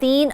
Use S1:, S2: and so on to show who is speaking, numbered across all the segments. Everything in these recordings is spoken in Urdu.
S1: 3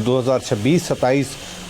S2: 2026-27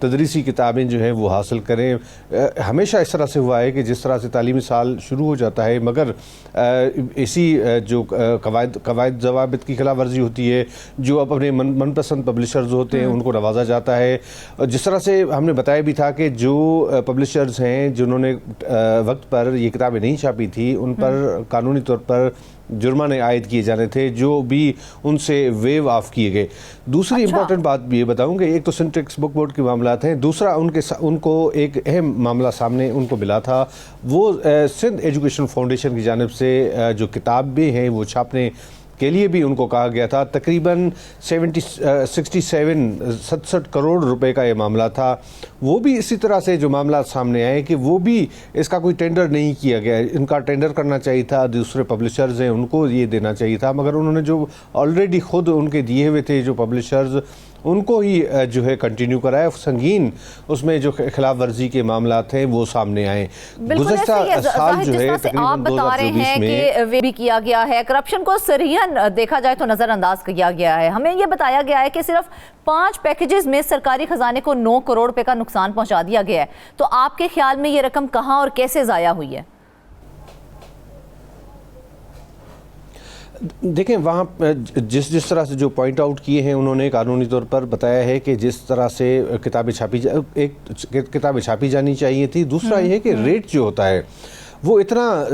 S2: تدریسی کتابیں جو ہیں وہ حاصل کریں. ہمیشہ اس طرح سے ہوا ہے کہ جس طرح سے تعلیمی سال شروع ہو جاتا ہے مگر اسی جو قواعد ضوابط کی خلاف ورزی ہوتی ہے, جو اب اپنے من پسند پبلشرز ہوتے ہیں ان کو نوازا جاتا ہے. جس طرح سے ہم نے بتایا بھی تھا کہ جو پبلشرز ہیں جنہوں نے وقت پر یہ کتابیں نہیں چھاپی تھی ان پر قانونی طور پر جرمانے عائد کیے جانے تھے جو بھی ان سے ویو آف کیے گئے. دوسری امپورٹنٹ بات بھی یہ بتاؤں کہ ایک تو سندھ ٹیکسٹ بک بورڈ کے معاملات ہیں, دوسرا ان کو ایک اہم معاملہ سامنے ان کو ملا تھا, وہ سندھ ایجوکیشن فاؤنڈیشن کی جانب سے جو کتابیں ہیں وہ چھاپنے کے لیے بھی ان کو کہا گیا تھا. تقریباً 67 کروڑ روپے کا یہ معاملہ تھا. وہ بھی اسی طرح سے جو معاملات سامنے آئے کہ وہ بھی اس کا کوئی ٹینڈر نہیں کیا گیا, ان کا ٹینڈر کرنا چاہیے تھا, دوسرے پبلشرز ہیں ان کو یہ دینا چاہیے تھا, مگر انہوں نے جو آلریڈی خود ان کے دیے ہوئے تھے جو پبلشرز ان کو ہی جو ہے کنٹینیو کرایا. سنگین اس میں جو خلاف ورزی کے معاملات ہیں وہ سامنے آئے.
S1: گزشتہ سال جو ہے آپ بتا رہے ہیں کہ وہ بھی کیا گیا ہے, کرپشن کو صریحاً دیکھا جائے تو نظر انداز کیا گیا ہے. ہمیں یہ بتایا گیا ہے کہ صرف 5 پیکیجز میں سرکاری خزانے کو 9 کروڑ روپے کا نقصان پہنچا دیا گیا ہے. تو آپ کے خیال میں یہ رقم کہاں اور کیسے ضائع ہوئی ہے؟
S2: دیکھیں وہاں جس طرح سے جو پوائنٹ آؤٹ کیے ہیں انہوں نے قانونی طور پر بتایا ہے کہ جس طرح سے کتابیں چھاپی جانی چاہیے تھی. دوسرا یہ ہے کہ ریٹ جو ہوتا ہے وہ اتنا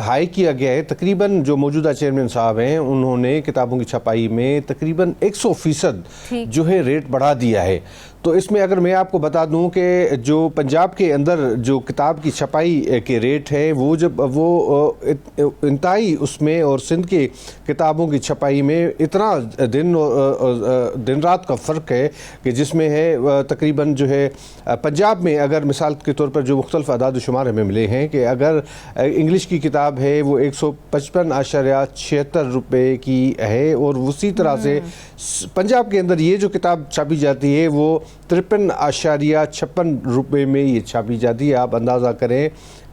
S2: ہائی کیا گیا ہے. تقریباً جو موجودہ چیئرمین صاحب ہیں انہوں نے کتابوں کی چھپائی میں تقریباً 100% جو ہے ریٹ بڑھا دیا ہے. تو اس میں اگر میں آپ کو بتا دوں کہ جو پنجاب کے اندر جو کتاب کی چھپائی کے ریٹ ہے وہ جب وہ انتہائی اس میں, اور سندھ کے کتابوں کی چھپائی میں اتنا دن رات کا فرق ہے کہ جس میں ہے تقریباً جو ہے پنجاب میں اگر مثال کے طور پر جو مختلف اعداد و شمار ہمیں ملے ہیں کہ اگر انگلش کی کتاب ہے وہ 155.76 روپے کی ہے, اور اسی طرح سے پنجاب کے اندر یہ جو کتاب چھاپی جاتی ہے وہ 53.56 روپے میں یہ چھاپی جاتی ہے. آپ اندازہ کریں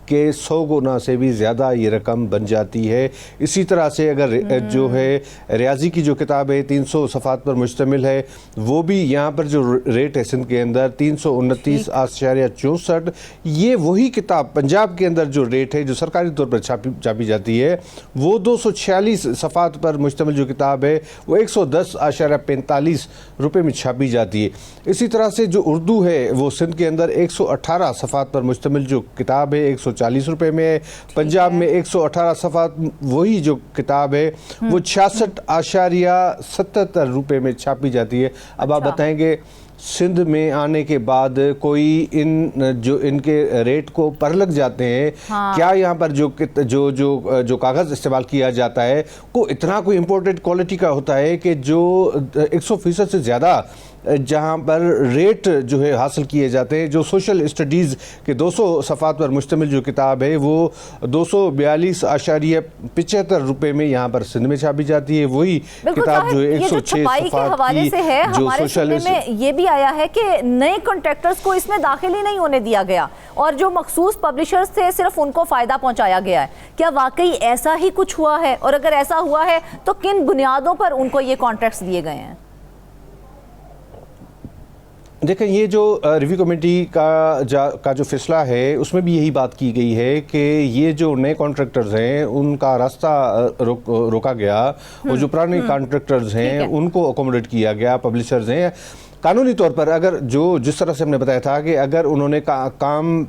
S2: کہ 100 گنا سے بھی زیادہ یہ رقم بن جاتی ہے. اسی طرح سے اگر جو ہے ریاضی کی جو کتاب ہے 300 صفحات پر مشتمل ہے, وہ بھی یہاں پر جو ریٹ ہے سندھ کے اندر 329.64, یہ وہی کتاب پنجاب کے اندر جو ریٹ ہے جو سرکاری طور پر چھاپی جاتی ہے وہ 246 صفحات پر مشتمل جو کتاب ہے وہ 110.45 روپے میں چھاپی جاتی ہے. اسی طرح سے جو اردو ہے وہ سندھ کے اندر 118 صفحات پر مشتمل جو کتاب ہے 140 روپے میں ہے. پنجاب میں 118 صفحات وہی جو کتاب ہے وہ 66.77 روپے میں چھاپی جاتی ہے. اب آپ بتائیں گے سندھ میں آنے کے بعد کوئی ان کے ریٹ کو پر لگ جاتے ہیں, کیا یہاں پر جو کاغذ استعمال کیا جاتا ہے کو اتنا کوئی امپورٹنٹ کوالٹی کا ہوتا ہے کہ جو 100% سے زیادہ جہاں پر ریٹ جو ہے حاصل کیے جاتے ہیں. جو سوشل اسٹڈیز کے 200 صفحات پر مشتمل جو کتاب ہے وہ 242.75 روپے میں یہاں پر سندھ میں چھاپی جاتی ہے. وہی کتاب جو 106 صفحات کی جو سوشل
S1: میں یہ بھی آیا ہے کہ نئے کنٹریکٹرز کو اس میں داخل ہی نہیں ہونے دیا گیا اور جو مخصوص پبلشرز تھے صرف ان کو فائدہ پہنچایا گیا ہے. کیا واقعی ایسا ہی کچھ ہوا ہے, اور اگر ایسا ہوا ہے تو کن بنیادوں پر ان کو یہ کانٹریکٹس دیے گئے ہیں؟
S2: دیکھیں یہ جو ریویو کمیٹی کا جو فیصلہ ہے اس میں بھی یہی بات کی گئی ہے کہ یہ جو نئے کانٹریکٹرز ہیں ان کا راستہ روکا گیا, اور جو پرانے کانٹریکٹرز ہیں ان کو اکوموڈیٹ کیا گیا. پبلشرز ہیں قانونی طور پر اگر جس طرح سے ہم نے بتایا تھا کہ اگر انہوں نے کام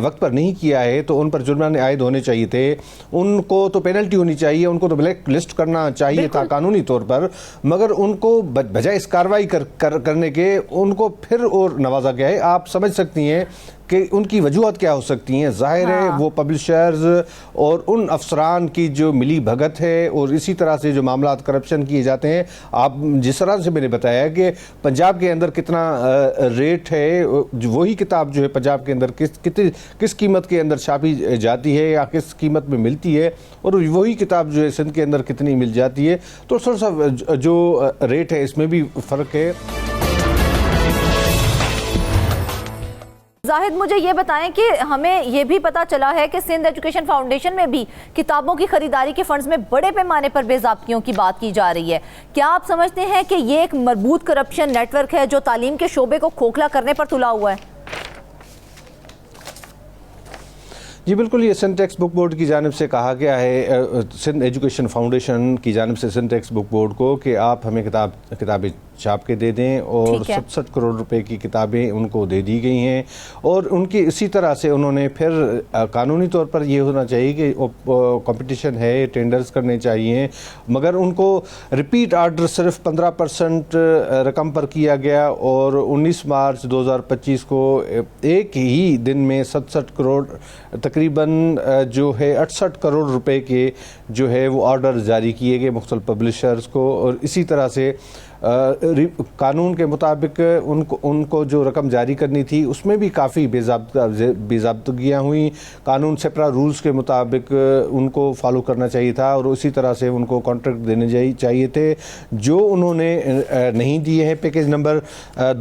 S2: وقت پر نہیں کیا ہے تو ان پر جرمانے عائد ہونے چاہیے تھے, ان کو تو پینلٹی ہونی چاہیے, ان کو تو بلیک لسٹ کرنا چاہیے تھا قانونی طور پر, مگر ان کو بجائے اس کارروائی کرنے کے ان کو پھر اور نوازا گیا ہے. آپ سمجھ سکتی ہیں کہ ان کی وجوہات کیا ہو سکتی ہیں. ظاہر ہے وہ پبلشرز اور ان افسران کی جو ملی بھگت ہے, اور اسی طرح سے جو معاملات کرپشن کیے جاتے ہیں. آپ جس طرح سے میں نے بتایا کہ پنجاب کے اندر کتنا ریٹ ہے, وہی کتاب جو ہے پنجاب کے اندر کس قیمت کے اندر چھاپی جاتی ہے یا کس قیمت میں ملتی ہے, اور وہی کتاب جو ہے سندھ کے اندر کتنی مل جاتی ہے. تو تھوڑا سا جو ریٹ ہے اس میں بھی فرق ہے.
S1: زاہد مجھے یہ بتائیں کہ ہمیں یہ بھی پتا چلا ہے کہ سندھ ایجوکیشن فاؤنڈیشن میں بھی کتابوں کی خریداری کے فنڈز میں بڑے پیمانے پر بے ضابطگیوں کی بات کی جا رہی ہے. کیا آپ سمجھتے ہیں کہ یہ ایک مربوط کرپشن نیٹ ورک ہے جو تعلیم کے شعبے کو کھوکھلا کرنے پر تلا ہوا ہے؟
S2: جی بالکل، یہ سندھ ٹیکسٹ بک بورڈ کی جانب سے کہا گیا ہے، سندھ ایجوکیشن فاؤنڈیشن کی جانب سے سندھ ٹیکسٹ بک بورڈ کو، کہ آپ ہمیں کتابیں چھاپ کے دے دیں، اور 67 کروڑ روپے کی کتابیں ان کو دے دی گئی ہیں. اور ان کی اسی طرح سے انہوں نے پھر قانونی طور پر یہ ہونا چاہیے کہ کمپٹیشن ہے، ٹینڈرز کرنے چاہیے، مگر ان کو ریپیٹ آرڈر صرف 15% رقم پر کیا گیا، اور 19 مارچ 2025 کو ایک ہی دن میں 67 کروڑ تقریباً جو ہے 68 کروڑ روپے کے جو ہے وہ آرڈر جاری کیے گئے مختلف پبلشرز کو. اور اسی طرح سے قانون کے مطابق ان کو جو رقم جاری کرنی تھی اس میں بھی کافی بے ضابطگیاں ہوئیں. قانون سپرا رولز کے مطابق ان کو فالو کرنا چاہیے تھا، اور اسی طرح سے ان کو کانٹریکٹ دینے چاہیے تھے جو انہوں نے نہیں دیے ہیں. پیکیج نمبر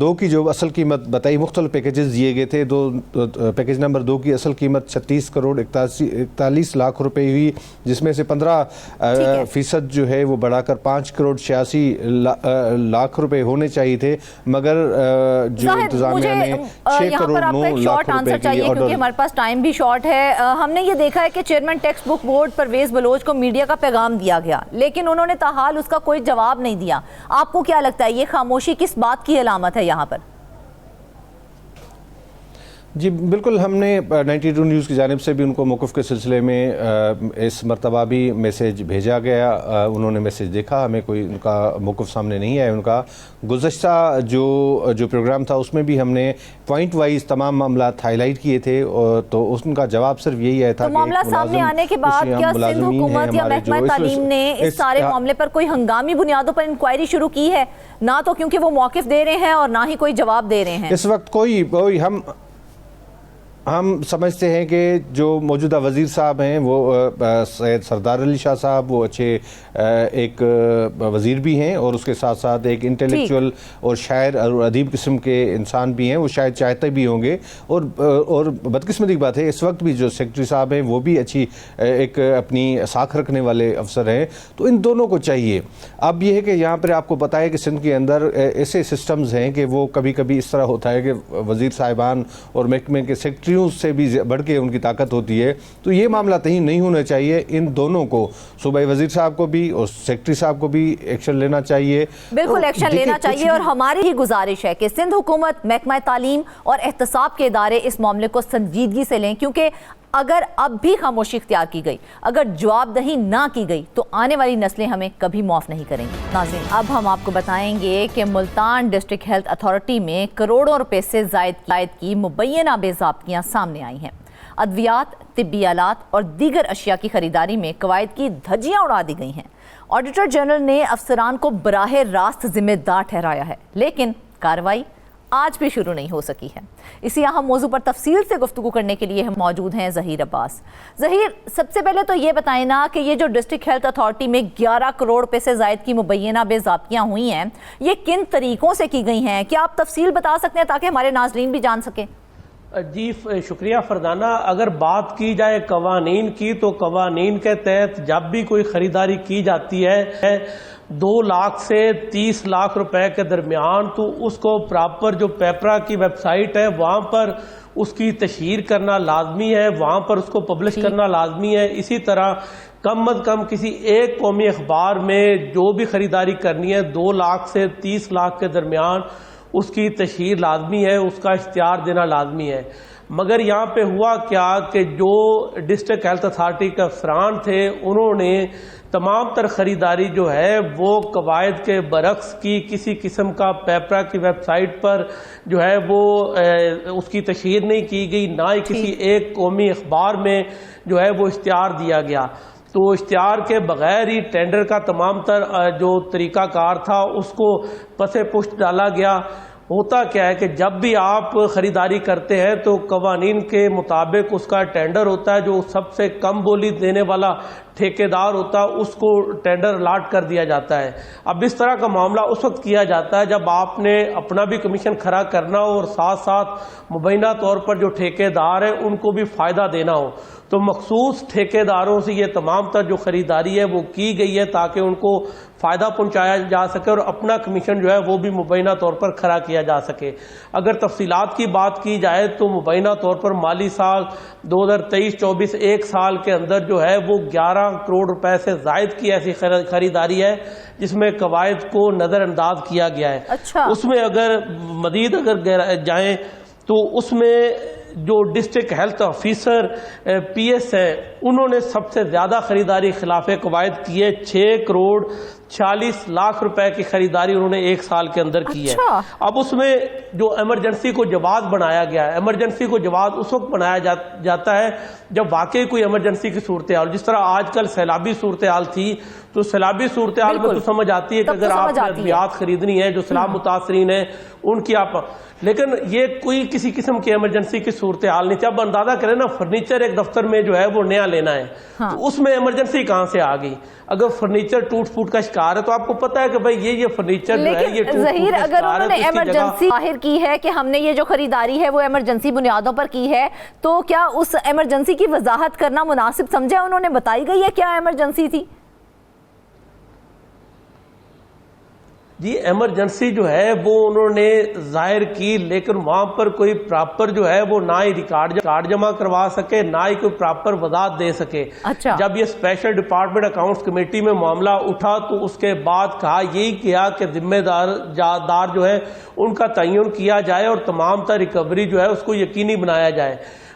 S2: 2 کی جو اصل قیمت بتائی، مختلف پیکیجز دیے گئے تھے. پیکیج نمبر 2 کی اصل قیمت 36 کروڑ 41 لاکھ روپے ہوئی، جس میں سے 15% جو ہے وہ بڑھا کر 5 کروڑ 86 لاکھ روپے ہونے چاہیے تھے، مگر جو انتظامیہ نے 6 کروڑ 9 لاکھ روپے کی آرڈر.
S1: کیونکہ ہمارے پاس ٹائم بھی شارٹ ہے. ہم نے یہ دیکھا ہے کہ chairman textbook board Parvez Baloch کو میڈیا کا پیغام دیا گیا، لیکن انہوں نے تاحال اس کا کوئی جواب نہیں دیا. آپ کو کیا لگتا ہے یہ خاموشی کس بات کی علامت ہے یہاں پر؟
S2: جی بالکل، ہم نے 92 نیوز کی جانب سے بھی ان کو موقف کے سلسلے میں اس مرتبہ بھی میسیج بھیجا گیا. انہوں نے میسیج دیکھا، ہمیں کوئی ان کا موقف سامنے نہیں آیا. ان کا گزشتہ جو پروگرام تھا اس میں بھی ہم نے پوائنٹ وائز تمام معاملات ہائی لائٹ کیے تھے، تو ان کا جواب صرف یہی آیا تھا کہ
S1: معاملہ سامنے آنے کے بعد کیا سندھ حکومت یا محکمہ تعلیم نے اس سارے معاملے پر کوئی ہنگامی بنیادوں پر انکوائری شروع کی ہے؟ نہ تو کیونکہ وہ موقف دے رہے ہیں اور نہ ہی کوئی جواب دے رہے ہیں.
S2: اس وقت کوئی ہم سمجھتے ہیں کہ جو موجودہ وزیر صاحب ہیں وہ سید سردار علی شاہ صاحب وہ اچھے ایک وزیر بھی ہیں، اور اس کے ساتھ ساتھ ایک انٹلیکچوئل اور شاعر اور ادیب قسم کے انسان بھی ہیں. وہ شاید چاہتے بھی ہوں گے، اور بدقسمتی کی بات ہے اس وقت بھی جو سیکرٹری صاحب ہیں وہ بھی اچھی ایک اپنی ساکھ رکھنے والے افسر ہیں. تو ان دونوں کو چاہیے. اب یہ ہے کہ یہاں پر آپ کو بتایا کہ سندھ کے اندر ایسے سسٹمز ہیں کہ وہ کبھی کبھی اس طرح ہوتا ہے کہ وزیر صاحبان اور محکمے کے سیکرٹری سے بھی بڑھ کے ان کی طاقت ہوتی ہے. تو یہ معاملہ نہیں ہونا چاہیے. ان دونوں کو، صوبائی وزیر صاحب کو بھی اور سیکرٹری صاحب کو بھی ایکشن لینا چاہیے.
S1: بالکل ایکشن لینا چاہیے. اور ہماری ہی گزارش ہے کہ سندھ حکومت، محکمہ تعلیم اور احتساب کے ادارے اس معاملے کو سنجیدگی سے لیں، کیونکہ اگر اب بھی خاموشی اختیار کی گئی، اگر جواب دہی نہ کی گئی، تو آنے والی نسلیں ہمیں کبھی معاف نہیں کریں گی. ناظرین، اب ہم آپ کو بتائیں گے کہ ملتان ڈسٹرکٹ ہیلتھ اتھارٹی میں کروڑوں روپے سے زائد کی مبینہ بے ضابطگیاں سامنے آئی ہیں. ادویات، طبی آلات اور دیگر اشیاء کی خریداری میں قواعد کی دھجیاں اڑا دی گئی ہیں. آڈیٹر جنرل نے افسران کو براہ راست ذمہ دار ٹھہرایا ہے، لیکن کارروائی آج بھی شروع نہیں ہو سکی ہے. اسی اہم موضوع پر تفصیل سے گفتگو کرنے کے لیے ہم موجود ہیں ظہیر عباس. ظہیر، سب سے پہلے تو یہ بتائیں نا کہ یہ جو ڈسٹرکٹ ہیلتھ اتھارٹی میں 11 کروڑ روپے سے زائد کی مبینہ بے ضابطگیاں ہوئی ہیں، یہ کن طریقوں سے کی گئی ہیں؟ کیا آپ تفصیل بتا سکتے ہیں تاکہ ہمارے ناظرین بھی جان سکیں؟
S3: جی شکریہ فردانہ. اگر بات کی جائے قوانین کی، تو قوانین کے تحت جب بھی کوئی خریداری کی جاتی ہے 2 لاکھ سے 30 لاکھ روپے کے درمیان، تو اس کو پراپر جو پیپرا کی ویب سائٹ ہے وہاں پر اس کی تشہیر کرنا لازمی ہے، وہاں پر اس کو پبلش کرنا لازمی ہے. اسی طرح کم از کم کسی ایک قومی اخبار میں جو بھی خریداری کرنی ہے 2 لاکھ سے 30 لاکھ کے درمیان اس کی تشہیر لازمی ہے، اس کا اشتہار دینا لازمی ہے. مگر یہاں پہ ہوا کیا کہ جو ڈسٹرکٹ ہیلتھ اتھارٹی کے افسران تھے انہوں نے تمام تر خریداری جو ہے وہ قواعد کے برعکس کی، کسی قسم کا پیپرا کی ویب سائٹ پر جو ہے وہ اس کی تشہیر نہیں کی گئی، نہ ہی کسی ایک قومی اخبار میں جو ہے وہ اشتہار دیا گیا. تو اشتہار کے بغیر ہی ٹینڈر کا تمام تر جو طریقہ کار تھا اس کو پس پشت ڈالا گیا. ہوتا کیا ہے کہ جب بھی آپ خریداری کرتے ہیں تو قوانین کے مطابق اس کا ٹینڈر ہوتا ہے، جو سب سے کم بولی دینے والا ٹھیکیدار ہوتا ہے اس کو ٹینڈر الاٹ کر دیا جاتا ہے۔ اب اس طرح کا معاملہ اس وقت کیا جاتا ہے جب آپ نے اپنا بھی کمیشن کھڑا کرنا ہو اور ساتھ ساتھ مبینہ طور پر جو ٹھیکیدار ہیں ان کو بھی فائدہ دینا ہو، تو مخصوص ٹھیکیداروں سے یہ تمام تر جو خریداری ہے وہ کی گئی ہے تاکہ ان کو فائدہ پہنچایا جا سکے اور اپنا کمیشن جو ہے وہ بھی مبینہ طور پر کھڑا کیا جا سکے۔ اگر تفصیلات کی بات کی جائے تو مبینہ طور پر مالی سال 2023-24 ایک سال کے اندر جو ہے وہ 11 کروڑ روپے سے زائد کی ایسی خریداری ہے جس میں قواعد کو نظر انداز کیا گیا ہے۔
S1: اچھا،
S3: اس میں اگر مزید جائیں تو اس میں جو ڈسٹرکٹ ہیلتھ آفیسر پی ایس ہے انہوں نے سب سے زیادہ خریداری خلاف قواعد کی ہے، 6 کروڑ 40 لاکھ روپے کی خریداری انہوں نے ایک سال کے اندر کی ہے۔ اب اس میں جو ایمرجنسی کو جواز بنایا گیا ہے، ایمرجنسی کو جواز اس وقت بنایا جاتا ہے جب واقعی کوئی ایمرجنسی کی صورتحال، جس طرح آج کل سیلابی صورتحال تھی تو سیلابی صورتحال میں تو سمجھ آتی ہے کہ اگر آپ نے ادویات خریدنی ہے جو سیلاب متاثرین ہیں ان کی آپ، لیکن یہ کوئی کسی قسم کی ایمرجنسی کی صورتحال نہیں تھی۔ اب اندازہ کریں نا، فرنیچر ایک دفتر میں جو ہے وہ نیا لینا ہے تو اس میں ایمرجنسی کہاں سے آ گئی؟ اگر فرنیچر ٹوٹ پھوٹ کا شکار ہے تو آپ کو پتا ہے کہ بھائی یہ فرنیچر جو ہے یہ
S1: ظہیر اگر انہوں نے ایمرجنسی ظاہر کی ہے کہ ہم نے یہ جو خریداری ہے وہ ایمرجنسی بنیادوں پر کی ہے، تو کیا اس ایمرجنسی کی وضاحت کرنا مناسب سمجھا؟ انہوں نے بتائی گئی ہے کیا ایمرجنسی تھی؟
S3: جی ایمرجنسی جو ہے وہ انہوں نے ظاہر کی، لیکن وہاں پر کوئی پراپر جو ہے وہ نہ ہی ریکارڈ جمع کروا سکے، نہ ہی کوئی پراپر وضاحت دے سکے۔ جب یہ اسپیشل ڈپارٹمنٹ اکاؤنٹس کمیٹی میں معاملہ اٹھا تو اس کے بعد کہا یہی کیا کہ ذمہ دار جو ہے ان کا تعین کیا جائے اور تمام تر ریکوری جو ہے اس کو یقینی بنایا جائے،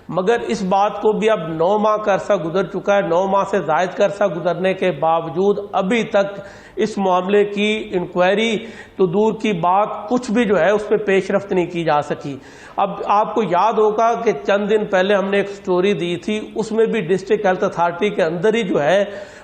S3: مگر اس بات کو بھی اب 9 ماہ کا عرصہ گزر چکا ہے، 9 ماہ سے زائد کا عرصہ گزرنے کے باوجود ابھی تک اس معاملے کی انکوائری تو دور کی بات، کچھ بھی جو ہے اس پہ پیش رفت نہیں کی جا سکی۔ اب آپ کو یاد ہوگا کہ چند دن پہلے ہم نے ایک سٹوری دی تھی، اس میں بھی ڈسٹرکٹ ہیلتھ اتھارٹی کے اندر ہی جو ہے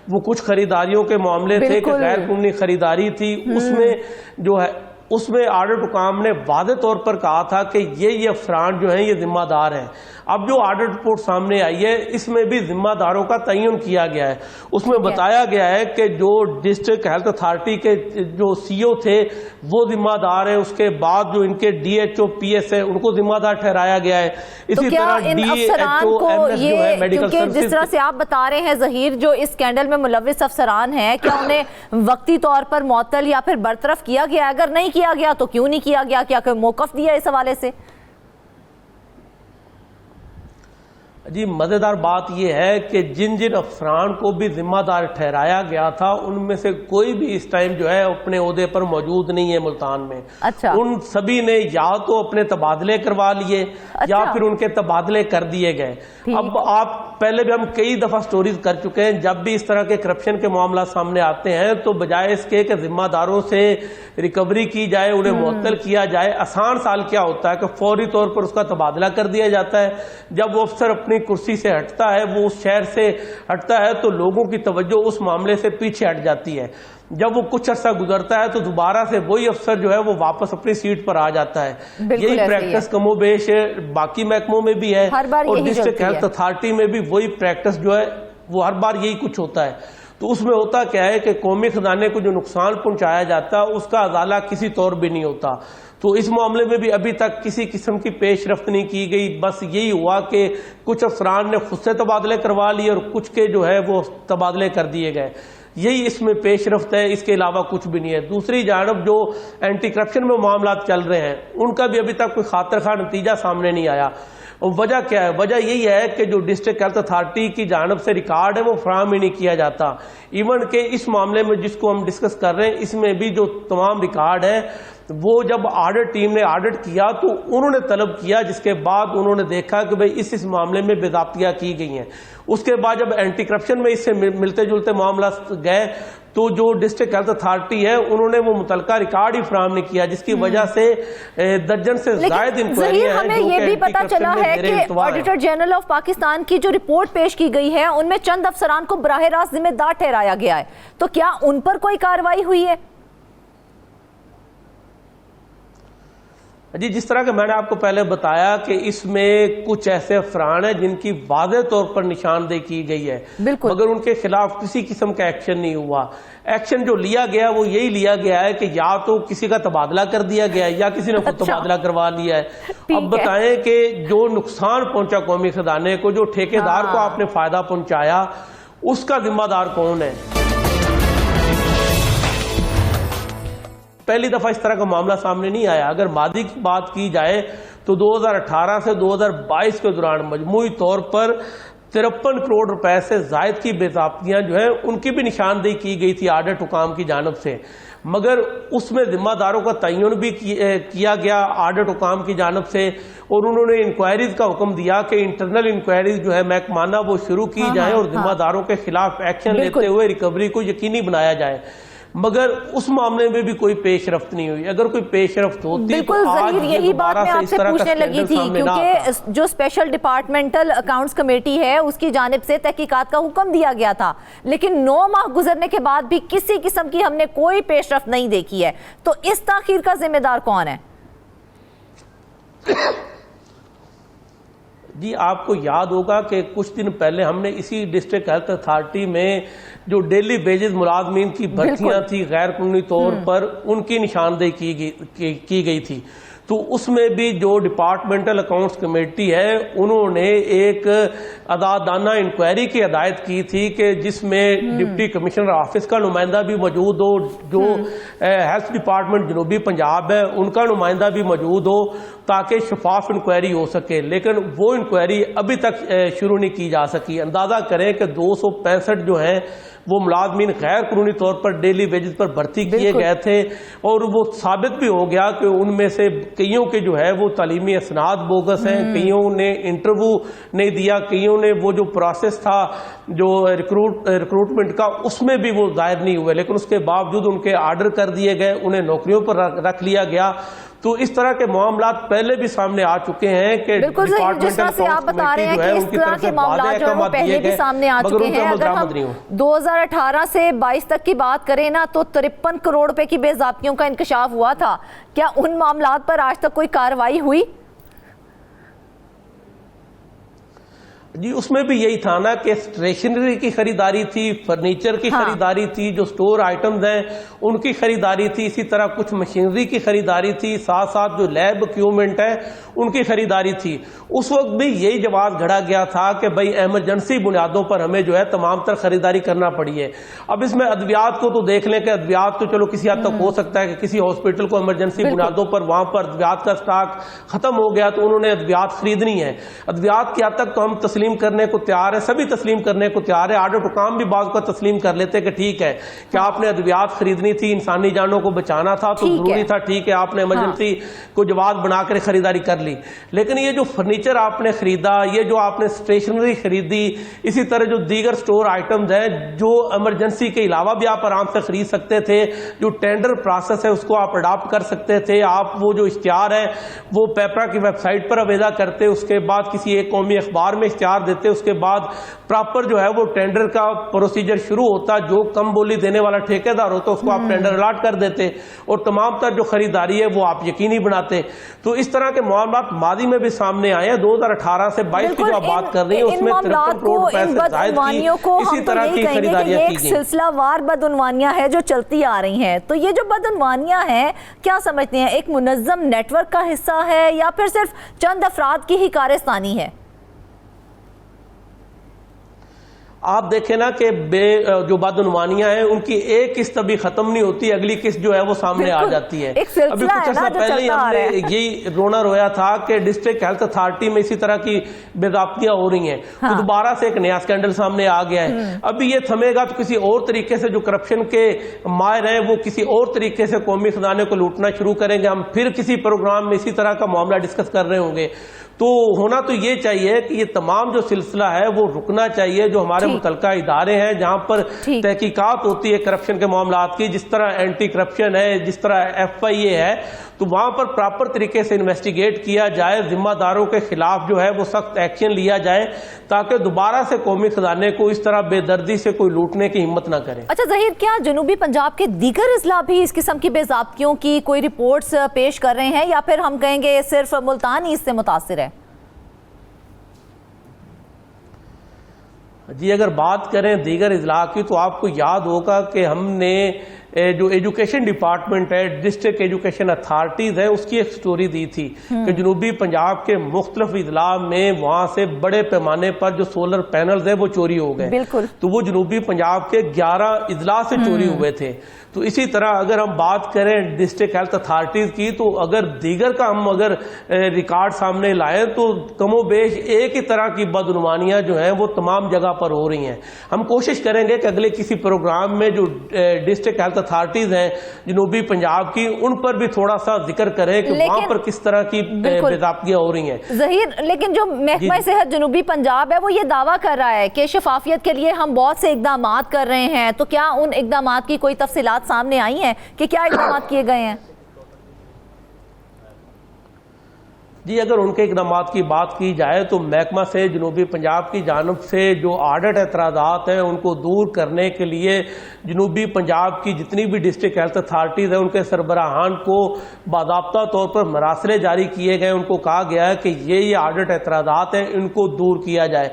S3: وہ کچھ خریداریوں کے معاملے تھے کہ غیر قانونی خریداری تھی، اس میں جو ہے اس میں آڈٹ حکام نے واضح طور پر کہا تھا کہ یہ افسران جو ہیں یہ ذمہ دار ہیں۔ اب جو آڈٹ رپورٹ سامنے آئی ہے اس میں بھی ذمہ داروں کا تعین کیا گیا ہے، اس میں بتایا گیا ہے کہ جو ڈسٹرکٹ ہیلتھ اتھارٹی کے جو سی او تھے وہ ذمہ دار ہیں، اس کے بعد جو ان کے D H O P S ہے ان کو ذمہ دار ٹھہرایا گیا ہے۔ اسی طرح D H O M S جو ہے میڈیکل سروسز،
S1: جس طرح سے آپ بتا رہے ہیں ظہیر، جو اس اسکینڈل میں ملوث افسران ہیں کیا انہیں وقتی طور پر معطل یا پھر برطرف کیا گیا؟ اگر نہیں کیا گیا تو کیوں نہیں کیا گیا؟ کیا کوئی موقف دیا اس حوالے سے؟
S3: جی مزیدار بات یہ ہے کہ جن افسران کو بھی ذمہ دار ٹھہرایا گیا تھا ان میں سے کوئی بھی اس ٹائم جو ہے اپنے عہدے پر موجود نہیں ہے ملتان میں۔ ان سبھی نے یا تو اپنے تبادلے کروا لیے یا پھر ان کے تبادلے کر دیے گئے۔ اب آپ پہلے بھی ہم کئی دفعہ سٹوریز کر چکے ہیں، جب بھی اس طرح کے کرپشن کے معاملات سامنے آتے ہیں تو بجائے اس کے کہ ذمہ داروں سے ریکوری کی جائے، انہیں معطل کیا جائے، آسان سال کیا ہوتا ہے کہ فوری طور پر اس کا تبادلہ کر دیا جاتا ہے۔ جب وہ افسر اپنی کرسی سے ہٹتا ہے، وہ اس شہر سے ہٹتا ہے تو لوگوں کی توجہ اس معاملے سے پیچھے ہٹ جاتی ہے۔ جب وہ کچھ عرصہ گزرتا ہے تو دوبارہ سے وہی افسر جو ہے وہ واپس اپنی سیٹ پر آ جاتا ہے۔ یہی پریکٹس کم و بیش باقی محکموں میں بھی ہے اور ڈسٹرکٹ ہیلتھ اتھارٹی میں بھی وہی پریکٹس جو ہے وہ ہر بار یہی کچھ ہوتا ہے۔ تو اس میں ہوتا کیا ہے کہ قومی خزانے کو جو نقصان پہنچایا جاتا ہے اس کا ازالہ کسی طور بھی نہیں ہوتا۔ تو اس معاملے میں بھی ابھی تک کسی قسم کی پیش رفت نہیں کی گئی، بس یہی ہوا کہ کچھ افسران نے خود سے تبادلے کروا لیے اور کچھ کے جو ہے وہ تبادلے کر دیے گئے، یہی اس میں پیش رفت ہے، اس کے علاوہ کچھ بھی نہیں ہے۔ دوسری جانب جو اینٹی کرپشن میں معاملات چل رہے ہیں ان کا بھی ابھی تک کوئی خاطر خواہ نتیجہ سامنے نہیں آیا۔ وجہ کیا ہے؟ وجہ یہی ہے کہ جو ڈسٹرکٹ ہیلتھ اتھارٹی کی جانب سے ریکارڈ ہے وہ فراہم ہی نہیں کیا جاتا۔ ایون کہ اس معاملے میں جس کو ہم ڈسکس کر رہے ہیں اس میں بھی جو تمام ریکارڈ ہے وہ جب آڈٹ ٹیم نے آڈٹ کیا تو انہوں نے طلب کیا، جس کے بعد انہوں نے دیکھا کہ بھئی اس معاملے میں بے ضابطگیاں کی گئی ہیں۔ اس کے بعد جب اینٹی کرپشن میں اس سے ملتے جلتے معاملات گئے تو جو ڈسٹرکٹ ہیلتھ اتھارٹی ہے انہوں نے وہ متعلقہ ریکارڈ ہی فراہم نہیں کیا، جس کی وجہ سے درجن سے زائد انکوائریاں ہیں۔
S1: ہمیں یہ بھی پتا چلا ہے کہ آڈیٹر جنرل آف پاکستان کی جو رپورٹ پیش کی گئی ہے ان میں چند افسران کو براہ راست ذمہ دار ٹھہرایا گیا ہے، تو کیا ان پر کوئی کارروائی ہوئی ہے؟
S3: جی جس طرح کہ میں نے آپ کو پہلے بتایا کہ اس میں کچھ ایسے افراد ہیں جن کی واضح طور پر نشاندہی کی گئی ہے، مگر ان کے خلاف کسی قسم کا ایکشن نہیں ہوا۔ ایکشن جو لیا گیا وہ یہی لیا گیا ہے کہ یا تو کسی کا تبادلہ کر دیا گیا ہے یا کسی نے خود تبادلہ کروا لیا ہے۔ اب بتائیں کہ جو نقصان پہنچا قومی خزانے کو، جو ٹھیکیدار کو آپ نے فائدہ پہنچایا، اس کا ذمہ دار کون ہے؟ پہلی دفعہ اس طرح کا معاملہ سامنے نہیں آیا۔ اگر ماضی کی بات کی جائے تو 2018 سے 2022 کے دوران مجموعی طور پر 53 کروڑ روپے سے زائد کی بے ضابطگیاں جو ہیں ان کی بھی نشاندہی کی گئی تھی آڈٹ حکام کی جانب سے، مگر اس میں ذمہ داروں کا تعین بھی کیا گیا آڈٹ حکام کی جانب سے، اور انہوں نے انکوائریز کا حکم دیا کہ انٹرنل انکوائریز جو ہے محکمانہ وہ شروع کی جائیں اور ذمہ داروں کے خلاف ایکشن لیتے ہوئے ریکوری کو یقینی بنایا جائے، مگر اس معاملے میں بھی کوئی پیش رفت نہیں ہوئی۔ اگر کوئی پیش رفت ہوتی تو آج
S1: یہی بات میں آپ سے پوچھنے لگی تھی، کیونکہ جو اسپیشل ڈپارٹمنٹل اکاؤنٹس کمیٹی ہے اس کی جانب سے تحقیقات کا حکم دیا گیا تھا، لیکن 9 ماہ گزرنے کے بعد بھی کسی قسم کی ہم نے کوئی پیش رفت نہیں دیکھی ہے، تو اس تاخیر کا ذمہ دار کون ہے؟
S3: جی آپ کو یاد ہوگا کہ کچھ دن پہلے ہم نے اسی ڈسٹرکٹ ہیلتھ اتھارٹی میں جو ڈیلی ویجز ملازمین کی بھرتیاں تھی غیر قانونی طور پر، ان کی نشاندہی کی گئی تھی، تو اس میں بھی جو ڈپارٹمنٹل اکاؤنٹس کمیٹی ہے انہوں نے ایک عدالتانہ انکوائری کی ہدایت کی تھی کہ جس میں ڈپٹی کمشنر آفس کا نمائندہ بھی موجود ہو، جو ہیلتھ ڈپارٹمنٹ جنوبی پنجاب ہے ان کا نمائندہ بھی موجود ہو، تاکہ شفاف انکوائری ہو سکے، لیکن وہ انکوائری ابھی تک شروع نہیں کی جا سکی۔ اندازہ کریں کہ 265 جو ہیں وہ ملازمین غیر قانونی طور پر ڈیلی ویجز پر بھرتی کیے گئے تھے، اور وہ ثابت بھی ہو گیا کہ ان میں سے کئیوں کے جو ہے وہ تعلیمی اسناد بوگس ہیں، کئیوں نے انٹرویو نہیں دیا، کئیوں نے وہ جو پروسیس تھا جو ریکروٹمنٹ کا اس میں بھی وہ ظاہر نہیں ہوئے، لیکن اس کے باوجود ان کے آرڈر کر دیے گئے، انہیں نوکریوں پر رکھ لیا گیا۔ تو اس طرح کے معاملات پہلے بھی سامنے آ چکے ہیں کہ
S1: بالکل جس طرح سے آپ بتا رہے ہیں کہ اس طرح کے معاملات جو ہیں پہلے بھی سامنے آ چکے ہیں۔ اگر ہم 2018 سے 22 تک کی بات کریں نا تو 53 کروڑ روپے کی بے ضابطگیوں کا انکشاف ہوا تھا، کیا ان معاملات پر آج تک کوئی کارروائی ہوئی؟
S3: جی اس میں بھی یہی تھا نا کہ اسٹیشنری کی خریداری تھی، فرنیچر کی خریداری تھی، جو سٹور آئٹمز ہیں ان کی خریداری تھی، اسی طرح کچھ مشینری کی خریداری تھی، ساتھ ساتھ جو لیب اکوپمنٹ ہے ان کی خریداری تھی۔ اس وقت بھی یہی جواز گھڑا گیا تھا کہ بھئی ایمرجنسی بنیادوں پر ہمیں جو ہے تمام تر خریداری کرنا پڑی ہے۔ اب اس میں ادویات کو تو دیکھ لیں کہ ادویات تو چلو کسی حد تک ہو سکتا ہے کہ کسی ہاسپٹل کو ایمرجنسی بنیادوں پر وہاں پر ادویات کا سٹاک ختم ہو گیا تو انہوں نے ادویات خریدنی ہے، ادویات کی حد تک تو ہم تسلیم کرنے کو تیار ہے، سبھی تسلیم کرنے کو تیار ہے، آڈٹ حکام بھی بعض کو تسلیم کر لیتے کہ ٹھیک ہے کہ آپ نے ادویات خریدنی تھی، انسانی جانوں کو بچانا تھا تو ضروری تھا، ٹھیک ہے آپ نے ایمرجنسی کو جواز بنا کر خریداری کر لی، لیکن یہ جو فرنیچر آپ نے خریدا، یہ جو آپ نے اسٹیشنری خریدی، اسی طرح جو دیگر سٹور آئٹمز ہیں جو ایمرجنسی کے علاوہ بھی آپ آرام سے خرید سکتے تھے، جو ٹینڈر پروسیس ہے اس کو آپ اڈاپٹ کر سکتے تھے، آپ وہ جو اشتہار ہے وہ پیپرا کی ویب سائٹ پر آویزہ کرتے، اس کے بعد کسی ایک قومی اخبار میں اشتہار دیتے، اس کے بعد پراپر جو ہے وہ ٹینڈر کا پروسیجر شروع ہوتا، جو کم بولی دینے والا ٹھیکیدار ہوتا اس کو آپ ٹینڈر الاٹ کر دیتے اور تمام تر جو خریداری ہے وہ آپ یقینی بناتے۔ تو اس طرح کے معاملات ماضی میں بھی سامنے آئے ہیں۔ 2018 سے 22 کی جو آپ بات کر رہی ہیں اس میں 53 کروڑ روپے سے زائد کی اسی طرح کی خریداریاں کی گئی۔
S1: سلسلہ وار بدعنوانیاں ہے جو چلتی آ رہی ہیں، تو یہ جو بدعنوانیاں ہیں کیا سمجھتے ہیں ایک منظم نیٹ ورک کا حصہ ہے یا پھر صرف چند افراد کی ہی کارستانی ہے؟
S3: آپ دیکھیں نا کہ جو بدعنوانیاں ہیں ان کی ایک قسط ابھی ختم نہیں ہوتی، اگلی قسط جو ہے وہ سامنے آ جاتی ہے۔ ابھی کچھ عرصہ پہلے ہی ہم نے یہی رونا رویا تھا کہ ڈسٹرکٹ ہیلتھ اتھارٹی میں اسی طرح کی بے ضابطگیاں ہو رہی ہیں، تو دوبارہ سے ایک نیا اسکینڈل سامنے آ گیا ہے۔ ابھی یہ تھمے گا تو کسی اور طریقے سے جو کرپشن کے ماہر ہیں وہ کسی اور طریقے سے قومی خزانے کو لوٹنا شروع کریں گے، ہم پھر کسی پروگرام میں اسی طرح کا معاملہ ڈسکس کر رہے ہوں گے۔ تو تو ہونا تو یہ چاہیے کہ یہ تمام جو سلسلہ ہے وہ رکنا چاہیے. جو ہمارے متعلقہ ادارے ہیں جہاں پر تحقیقات ہوتی ہے کرپشن کے معاملات کی, جس طرح اینٹی کرپشن ہے, جس طرح FIA ہے, تو وہاں پر پراپر طریقے سے انویسٹیگیٹ کیا جائے, ذمہ داروں کے خلاف جو ہے وہ سخت ایکشن لیا جائے تاکہ دوبارہ سے قومی خزانے کو اس طرح بے دردی سے کوئی لوٹنے کی ہمت نہ کرے.
S1: اچھا ظہیر, کیا جنوبی پنجاب کے دیگر اضلاع بھی اس قسم کی بے ضابطگیوں کی کوئی رپورٹس پیش کر رہے ہیں, یا پھر ہم کہیں گے صرف ملتان ہی اس سے متاثر ہے؟
S3: جی اگر بات کریں دیگر اضلاع کی تو آپ کو یاد ہوگا کہ ہم نے جو ایجوکیشن ڈپارٹمنٹ ہے, ڈسٹرکٹ ایجوکیشن اتھارٹیز ہے, اس کی ایک سٹوری دی تھی کہ جنوبی پنجاب کے مختلف اضلاع میں وہاں سے بڑے پیمانے پر جو سولر پینلز ہیں وہ چوری ہو گئے.
S1: بالکل.
S3: تو وہ جنوبی پنجاب کے 11 اضلاع سے چوری ہوئے تھے. تو اسی طرح اگر ہم بات کریں ڈسٹرکٹ ہیلتھ اتھارٹیز کی, تو اگر دیگر کا ہم اگر ریکارڈ سامنے لائیں تو کم و بیش ایک ہی طرح کی بدعنوانیاں جو ہیں وہ تمام جگہ پر ہو رہی ہیں. ہم کوشش کریں گے کہ اگلے کسی پروگرام میں جو ڈسٹرکٹ ہیلتھ اتھارٹیز ہیں جنوبی پنجاب کی, ان پر بھی تھوڑا سا ذکر کریں کہ وہاں پر کس طرح کی بے ضابطگیاں ہو رہی ہیں.
S1: ظہیر, لیکن جو محکمہ صحت جنوبی پنجاب ہے وہ یہ دعویٰ کر رہا ہے کہ شفافیت کے لیے ہم بہت سے اقدامات کر رہے ہیں, تو کیا ان اقدامات کی کوئی تفصیلات سامنے آئی ہیں کہ کیا اقدامات کیے گئے ہیں؟
S3: جی اگر ان کے اقدامات کی بات کی جائے تو محکمہ سے جنوبی پنجاب کی جانب سے جو آڈٹ اعتراضات ہیں ان کو دور کرنے کے لیے جنوبی پنجاب کی جتنی بھی ڈسٹرکٹ ہیلتھ اتھارٹیز ہیں ان کے سربراہان کو باضابطہ طور پر مراسلے جاری کیے گئے. ان کو کہا گیا ہے کہ یہ آڈٹ اعتراضات ہیں, ان کو دور کیا جائے.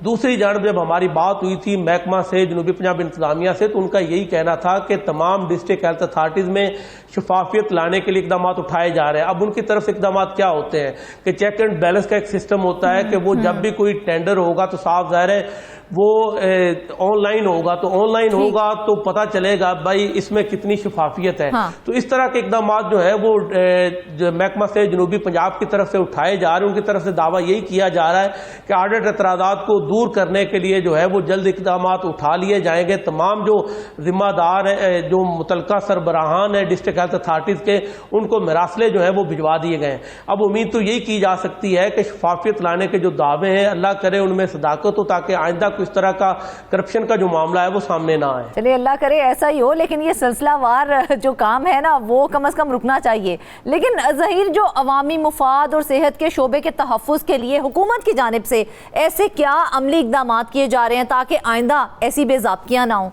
S3: دوسری جانب جب ہماری بات ہوئی تھی محکمہ سے جنوبی پنجاب انتظامیہ سے, تو ان کا یہی کہنا تھا کہ تمام ڈسٹرکٹ ہیلتھ اتھارٹیز میں شفافیت لانے کے لیے اقدامات اٹھائے جا رہے ہیں. اب ان کی طرف سے اقدامات کیا ہوتے ہیں کہ چیک اینڈ بیلنس کا ایک سسٹم ہوتا ہے کہ وہ جب بھی کوئی ٹینڈر ہوگا تو صاف ظاہر ہے وہ آن لائن ہوگا, تو آن لائن ہوگا تو پتہ چلے گا بھائی اس میں کتنی شفافیت ہے. تو اس طرح کے اقدامات جو ہے وہ محکمہ سے جنوبی پنجاب کی طرف سے اٹھائے جا رہے ہیں. ان کی طرف سے دعویٰ یہی کیا جا رہا ہے کہ آڈٹ اعتراضات کو دور کرنے کے لیے جو ہے وہ جلد اقدامات اٹھا لیے جائیں گے. تمام جو ذمہ دار ہیں, جو متعلقہ سربراہان ہیں ڈسٹرکٹ ہیلتھ اتھارٹیز کے, ان کو مراسلے جو ہیں وہ بھجوا دیے گئے ہیں. اب امید تو یہی کی جا سکتی ہے کہ شفافیت لانے کے جو دعوے ہیں اللہ کرے ان میں صداقت ہو, تاکہ آئندہ اس طرح کا کرپشن کا جو معاملہ ہے وہ سامنے نہ آئے.
S1: چلیے اللہ کرے ایسا ہی ہو, لیکن یہ سلسلہ وار جو کام ہے نا وہ کم از کم رکنا چاہیے. لیکن ظہیر, جو عوامی مفاد اور صحت کے شعبے کے تحفظ کے لیے حکومت کی جانب سے ایسے کیا عملی اقدامات کیے جا رہے ہیں تاکہ آئندہ ایسی بے ضابطگیاں نہ ہوں؟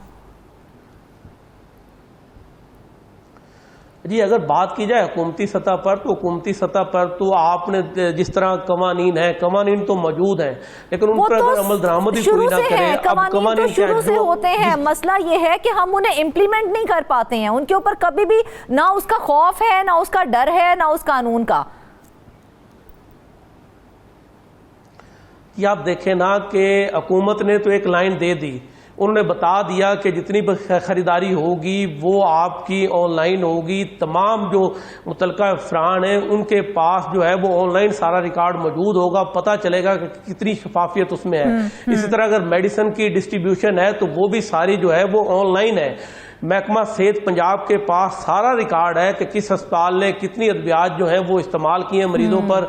S3: جی اگر بات کی جائے حکومتی سطح پر, تو حکومتی سطح پر تو آپ نے جس طرح قوانین ہیں, قوانین تو موجود ہیں, لیکن ان پر اگر عمل درآمد ہی کوئی نہ کرے. اب قوانین
S1: شروع سے ہوتے ہیں, مسئلہ یہ ہے کہ ہم انہیں امپلیمنٹ نہیں کر پاتے ہیں. ان کے اوپر کبھی بھی نہ اس کا خوف ہے, نہ اس کا ڈر ہے, نہ اس قانون کا.
S3: یہ آپ دیکھیں نا کہ حکومت نے تو ایک لائن دے دی, انہوں نے بتا دیا کہ جتنی بھی خریداری ہوگی وہ آپ کی آن لائن ہوگی. تمام جو متعلقہ افراد ہیں ان کے پاس جو ہے وہ آن لائن سارا ریکارڈ موجود ہوگا, پتہ چلے گا کہ کتنی شفافیت اس میں ہے. اسی طرح اگر میڈیسن کی ڈسٹریبیوشن ہے تو وہ بھی ساری جو ہے وہ آن لائن ہے. محکمہ صحت پنجاب کے پاس سارا ریکارڈ ہے کہ کس ہسپتال نے کتنی ادویات جو ہیں وہ استعمال کیے ہیں مریضوں پر,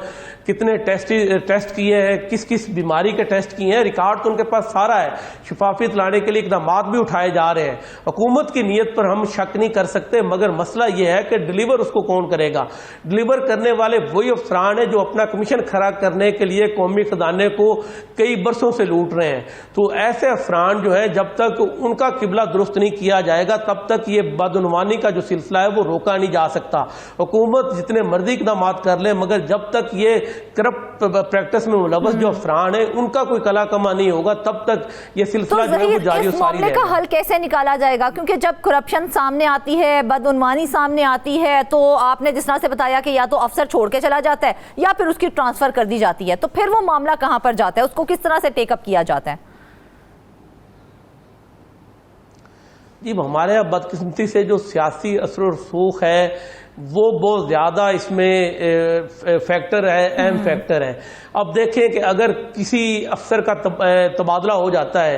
S3: کتنے ٹیسٹ کیے ہیں, کس کس بیماری کے ٹیسٹ کیے ہیں. ریکارڈ تو ان کے پاس سارا ہے. شفافیت لانے کے لیے اقدامات بھی اٹھائے جا رہے ہیں. حکومت کی نیت پر ہم شک نہیں کر سکتے, مگر مسئلہ یہ ہے کہ ڈلیور اس کو کون کرے گا. ڈلیور کرنے والے وہی افسران ہیں جو اپنا کمیشن کھڑا کرنے کے لیے قومی خزانے کو کئی برسوں سے لوٹ رہے ہیں. تو ایسے افراد جو ہیں جب تک ان کا قبلہ درست نہیں کیا جائے گا تب تک یہ بدعنوانی کا جو سلسلہ ہے وہ روکا نہیں جا سکتا. حکومت جتنے مرضی اقدامات کر لے, مگر جب تک یہ کرپٹ پریکٹس میں ملوث جو افراد ہیں ان کا کوئی کلا کما نہیں ہوگا تب تک یہ سلسلہ جو ہے وہ جاری و ساری رہے گا.
S1: اس معاملے کا حل کیسے نکالا جائے گا؟ کیونکہ جب کرپشن سامنے آتی ہے, بدعنوانی سامنے آتی ہے, تو آپ نے جس طرح سے بتایا کہ یا تو افسر چھوڑ کے چلا جاتا ہے یا پھر اس کی ٹرانسفر کر دی جاتی ہے, تو پھر وہ معاملہ کہاں پر جاتا ہے, اس کو کس طرح سے ٹیک اپ کیا جاتا ہے؟
S3: جی ہمارے یہاں بدقسمتی سے جو سیاسی اثر و رسوخ ہے وہ بہت زیادہ اس میں فیکٹر ہے, اہم فیکٹر ہے. اب دیکھیں کہ اگر کسی افسر کا تبادلہ ہو جاتا ہے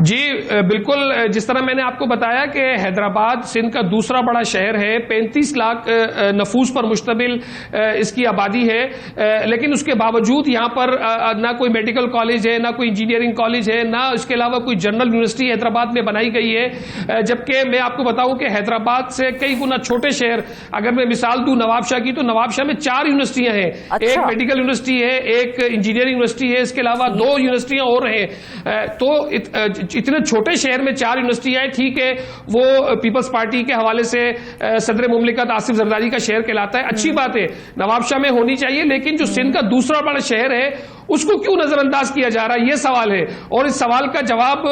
S4: جی بالکل، جس طرح میں نے آپ کو بتایا کہ حیدرآباد سندھ کا دوسرا بڑا شہر ہے، 35 لاکھ نفوس پر مشتمل اس کی آبادی ہے، لیکن اس کے باوجود یہاں پر نہ کوئی میڈیکل کالج ہے، نہ کوئی انجینئرنگ کالج ہے، نہ اس کے علاوہ کوئی جنرل یونیورسٹی حیدرآباد میں بنائی گئی ہے، جبکہ میں آپ کو بتاؤں کہ حیدرآباد سے کئی گنا چھوٹے شہر، اگر میں مثال دوں نواب شاہ کی، تو نواب شاہ میں 4 یونیورسٹیاں ہیں، ایک میڈیکل یونیورسٹی ہے، ایک انجینئرنگ یونیورسٹی ہے، اس کے علاوہ 2 یونیورسٹیاں اور ہیں، تو اتنے چھوٹے شہر میں 4 یونیورسٹیاں ہیں، ٹھیک ہے وہ پیپلز پارٹی کے حوالے سے صدر مملکت آصف زرداری کا شہر کہلاتا ہے، اچھی بات ہے نواب شاہ میں ہونی چاہیے، لیکن جو سندھ کا دوسرا بڑا شہر ہے اس کو کیوں نظر انداز کیا جا رہا ہے، یہ سوال ہے، اور اس سوال کا جواب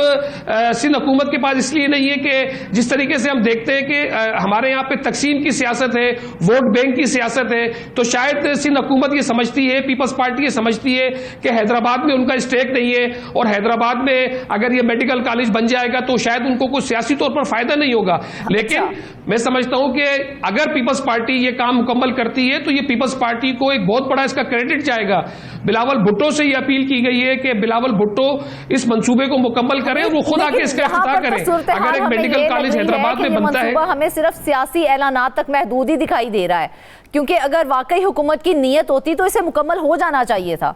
S4: سندھ حکومت کے پاس اس لیے نہیں ہے کہ جس طریقے سے ہم دیکھتے ہیں کہ ہمارے یہاں پہ تقسیم کی سیاست ہے، ووٹ بینک کی سیاست ہے، تو شاید سندھ حکومت یہ سمجھتی ہے، پیپلز پارٹی یہ سمجھتی ہے کہ حیدرآباد میں ان کا اسٹیک نہیں ہے، اور حیدرآباد میں اگر یہ میڈیکل کالج بن جائے گا تو شاید ان کو کوئی سیاسی طور پر فائدہ نہیں ہوگا، لیکن میں سمجھتا ہوں کہ اگر پیپلز پارٹی یہ کام مکمل کرتی ہے تو یہ پیپلز پارٹی کو ایک بہت بڑا اس کا کریڈٹ جائے گا۔ بلاول بھٹو سے یہ اپیل کی گئی ہے کہ بلاول بھٹو اس منصوبے کو مکمل کریں، وہ خود آ کے اس کا افتتاح کریں۔ اگر ایک میڈیکل کالج حیدرآباد میں بنتا ہے،
S1: ہمیں صرف سیاسی اعلانات تک محدود ہی دکھائی دے رہا ہے، کیونکہ اگر واقعی حکومت کی نیت ہوتی تو اسے مکمل ہو جانا چاہیے تھا۔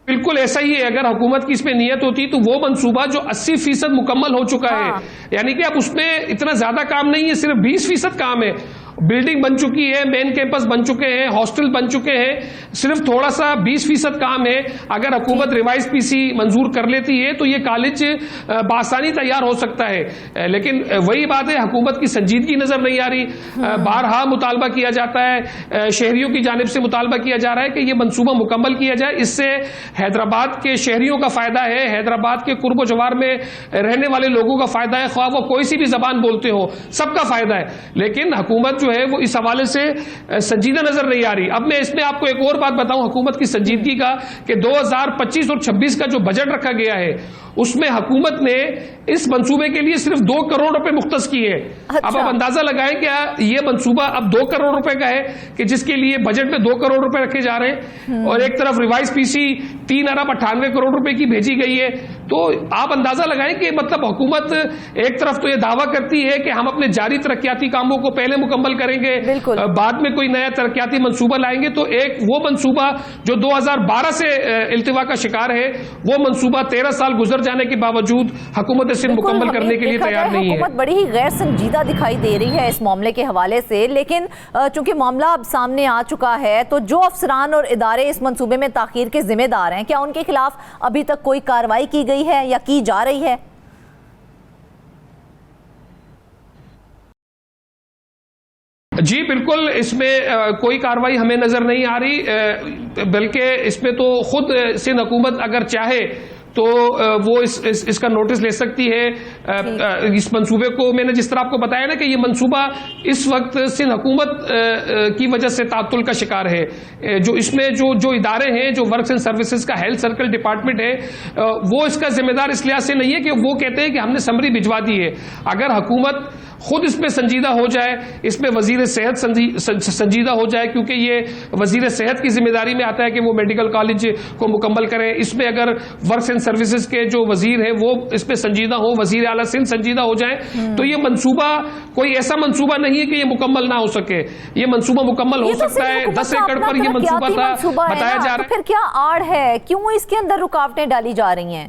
S4: بالکل ایسا ہی ہے، اگر حکومت کی اس میں نیت ہوتی تو وہ منصوبہ جو 80% مکمل ہو چکا ہے، یعنی کہ اب اس میں اتنا زیادہ کام نہیں ہے، صرف 20% کام ہے، بلڈنگ بن چکی ہے، مین کیمپس بن چکے ہیں، ہاسٹل بن چکے ہیں، صرف تھوڑا سا 20% کام ہے۔ اگر حکومت ریوائز پی سی منظور کر لیتی ہے تو یہ کالج بآسانی تیار ہو سکتا ہے، لیکن وہی بات ہے حکومت کی سنجیدگی نظر نہیں آ رہی۔ بارہا مطالبہ کیا جاتا ہے، شہریوں کی جانب سے مطالبہ کیا جا رہا ہے کہ یہ منصوبہ مکمل کیا جائے، اس سے حیدرآباد کے شہریوں کا فائدہ ہے، حیدرآباد کے قرب و جوار میں رہنے والے لوگوں کا فائدہ ہے، خواہ وہ کوئی سی بھی زبان بولتے ہو، سب کا فائدہ ہے، لیکن حکومت جو ہے وہ اس حوالے سے سنجیدہ نظر نہیں آ رہی۔ اب میں اس میں آپ کو ایک اور بات بتاؤں حکومت کی سنجیدگی کا، کہ 2025 اور 26 کا جو بجٹ رکھا گیا ہے اس میں حکومت نے اس منصوبے کے لیے صرف 2 کروڑ روپے مختص کیے۔ اب آپ اندازہ لگائیں کہ یہ منصوبہ اب 2 کروڑ روپے کا ہے کہ جس کے لیے بجٹ میں 2 کروڑ روپے رکھے جا رہے ہیں، اور ایک طرف ریوائز پی سی 3 ارب 98 کروڑ روپے کی بھیجی گئی ہے، تو آپ اندازہ لگائیں کہ مطلب حکومت ایک طرف تو یہ دعویٰ کرتی ہے کہ ہم اپنے جاری ترقیاتی کاموں کو پہلے مکمل کریں گے، بعد میں کوئی نیا ترقیاتی منصوبہ لائیں گے، تو ایک وہ منصوبہ جو 2012 سے التوا کا شکار ہے، وہ منصوبہ 13 سال گزر جانے کے باوجود حکومت سندھ مکمل کرنے کے لیے تیار نہیں ہے۔
S1: حکومت بڑی ہی غیر سنجیدہ دکھائی دے رہی ہے اس معاملے کے حوالے سے، لیکن چونکہ معاملہ اب سامنے آ چکا ہے تو جو افسران اور ادارے اس منصوبے میں تاخیر کے ذمہ دار ہیں، کیا ان کے خلاف ابھی تک کوئی کارروائی کی گئی ہے یا کی جا رہی ہے؟
S4: جی بالکل، اس میں کوئی کارروائی ہمیں نظر نہیں آ رہی، بلکہ اس میں تو خود سندھ حکومت اگر چاہے تو وہ اس کا نوٹس لے سکتی ہے۔ اس منصوبے کو میں نے جس طرح آپ کو بتایا نا کہ یہ منصوبہ اس وقت سندھ حکومت کی وجہ سے تعطل کا شکار ہے، جو اس میں جو ادارے ہیں، جو ورکس اینڈ سروسز کا ہیلتھ سرکل ڈپارٹمنٹ ہے، وہ اس کا ذمہ دار اس لحاظ سے نہیں ہے کہ وہ کہتے ہیں کہ ہم نے سمری بھجوا دی ہے۔ اگر حکومت خود اس میں سنجیدہ ہو جائے، اس میں وزیر صحت سنجیدہ ہو جائے، کیونکہ یہ وزیر صحت کی ذمہ داری میں آتا ہے کہ وہ میڈیکل کالج کو مکمل کریں، اس میں اگر ورکس اینڈ سروسز کے جو وزیر ہیں وہ اس پہ سنجیدہ ہو، وزیر اعلیٰ سندھ سنجیدہ ہو جائیں، تو یہ منصوبہ کوئی ایسا منصوبہ نہیں ہے کہ یہ مکمل نہ ہو سکے، یہ منصوبہ مکمل ہو سکتا ہے۔ 10 ایکڑ پر یہ منصوبہ تھا، بتایا جا رہا ہے۔
S1: پھر کیا آڑ ہے، کیوں اس کے اندر رکاوٹیں ڈالی جا رہی ہیں؟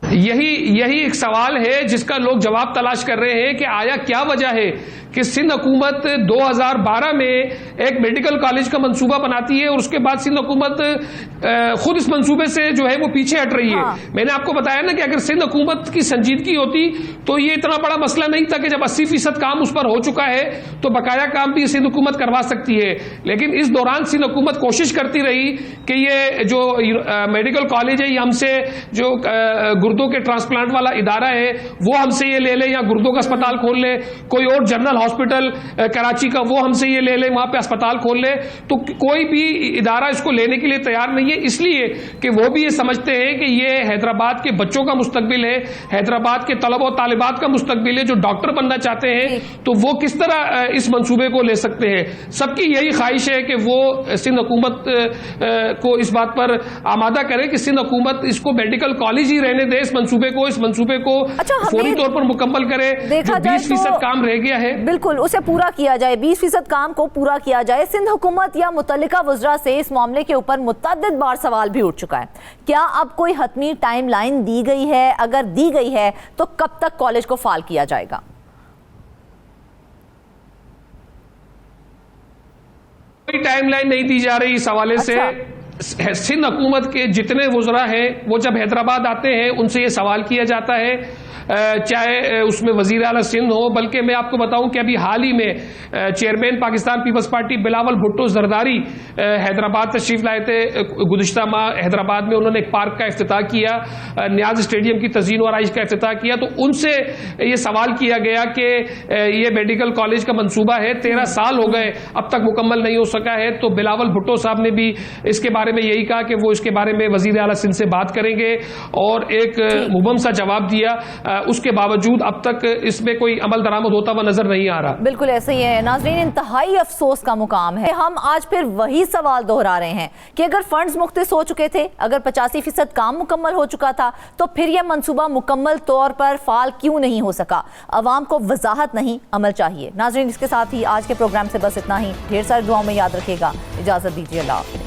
S4: یہی ایک سوال ہے جس کا لوگ جواب تلاش کر رہے ہیں کہ آیا کیا وجہ ہے کہ سندھ حکومت 2012 میں ایک میڈیکل کالج کا منصوبہ بناتی ہے اور اس کے بعد سندھ حکومت خود اس منصوبے سے جو ہے وہ پیچھے ہٹ رہی ہے۔ میں نے آپ کو بتایا نا کہ اگر سندھ حکومت کی سنجیدگی ہوتی تو یہ اتنا بڑا مسئلہ نہیں تھا کہ جب 80% کام اس پر ہو چکا ہے تو بقایا کام بھی سندھ حکومت کروا سکتی ہے، لیکن اس دوران سندھ حکومت کوشش کرتی رہی کہ یہ جو میڈیکل کالج ہے یہ ہم سے جو گردوں کے ٹرانسپلانٹ والا ادارہ ہے وہ ہم سے یہ لے لے، یا گردوں کا اسپتال کھول لے، کوئی اور جنرل ہاسپٹل کراچی کا وہ ہم سے یہ لے لیں, وہاں پہ اسپتال کھول لیں, تو کوئی بھی ادارہ اس کو لینے کے لیے تیار نہیں ہے, اس لیے کہ وہ بھی یہ سمجھتے ہیں کہ یہ حیدرآباد کے بچوں کا مستقبل ہے, حیدرآباد کے طلبہ و طالبات کا مستقبل ہے جو ڈاکٹر بننا چاہتے ہیں, تو وہ کس طرح اس منصوبے کو لے سکتے ہیں. سب کی یہی خواہش ہے کہ وہ سندھ حکومت کو اس بات پر آمادہ کرے کہ سندھ حکومت اس کو میڈیکل کالج ہی رہنے دے, اس منصوبے کو فوری طور پر مکمل کرے. جو 20% کام رہ گیا ہے
S1: بالکل اسے پورا کیا جائے, 20% کام کو پورا کیا جائے. سندھ حکومت یا متعلقہ وزراء سے اس معاملے کے اوپر متعدد بار سوال بھی اٹھ چکا ہے. کیا اب کوئی حتمی ٹائم لائن دی گئی ہے؟ اگر دی گئی ہے تو کب تک کالج کو فعال کیا جائے گا؟
S4: کوئی ٹائم لائن نہیں دی جا رہی اس حوالے سے. سندھ حکومت کے جتنے وزراء ہیں وہ جب حیدرآباد آتے ہیں ان سے یہ سوال کیا جاتا ہے, چاہے اس میں وزیر اعلیٰ سندھ ہو, بلکہ میں آپ کو بتاؤں کہ ابھی حال ہی میں چیئرمین پاکستان پیپلز پارٹی بلاول بھٹو زرداری حیدرآباد تشریف لائے تھے. گزشتہ ماہ حیدرآباد میں انہوں نے ایک پارک کا افتتاح کیا, نیاز اسٹیڈیم کی تزئین و آرائش کا افتتاح کیا. تو ان سے یہ سوال کیا گیا کہ یہ میڈیکل کالج کا منصوبہ ہے, 13 سال ہو گئے اب تک مکمل نہیں ہو سکا ہے. تو بلاول بھٹو صاحب نے بھی اس کے بارے میں یہی کہا کہ وہ اس کے بارے میں وزیر اعلیٰ سندھ سے بات کریں گے, اور ایک مبہم سا جواب دیا. اس کے باوجود اب تک اس میں کوئی عمل درآمد ہوتا ہوا نظر نہیں آ رہا.
S1: بالکل ایسے ہی ہے ناظرین, انتہائی افسوس کا مقام ہے. ہم آج پھر وہی سوال دہرا رہے ہیں کہ اگر فنڈز مختص ہو چکے تھے, اگر 85% کام مکمل ہو چکا تھا, تو پھر یہ منصوبہ مکمل طور پر فعال کیوں نہیں ہو سکا؟ عوام کو وضاحت نہیں, عمل چاہیے. ناظرین اس کے ساتھ ہی آج کے پروگرام سے بس اتنا ہی. ڈھیر ساری دعاؤں میں یاد رکھے گا. اجازت دیجیے, اللہ حافظ.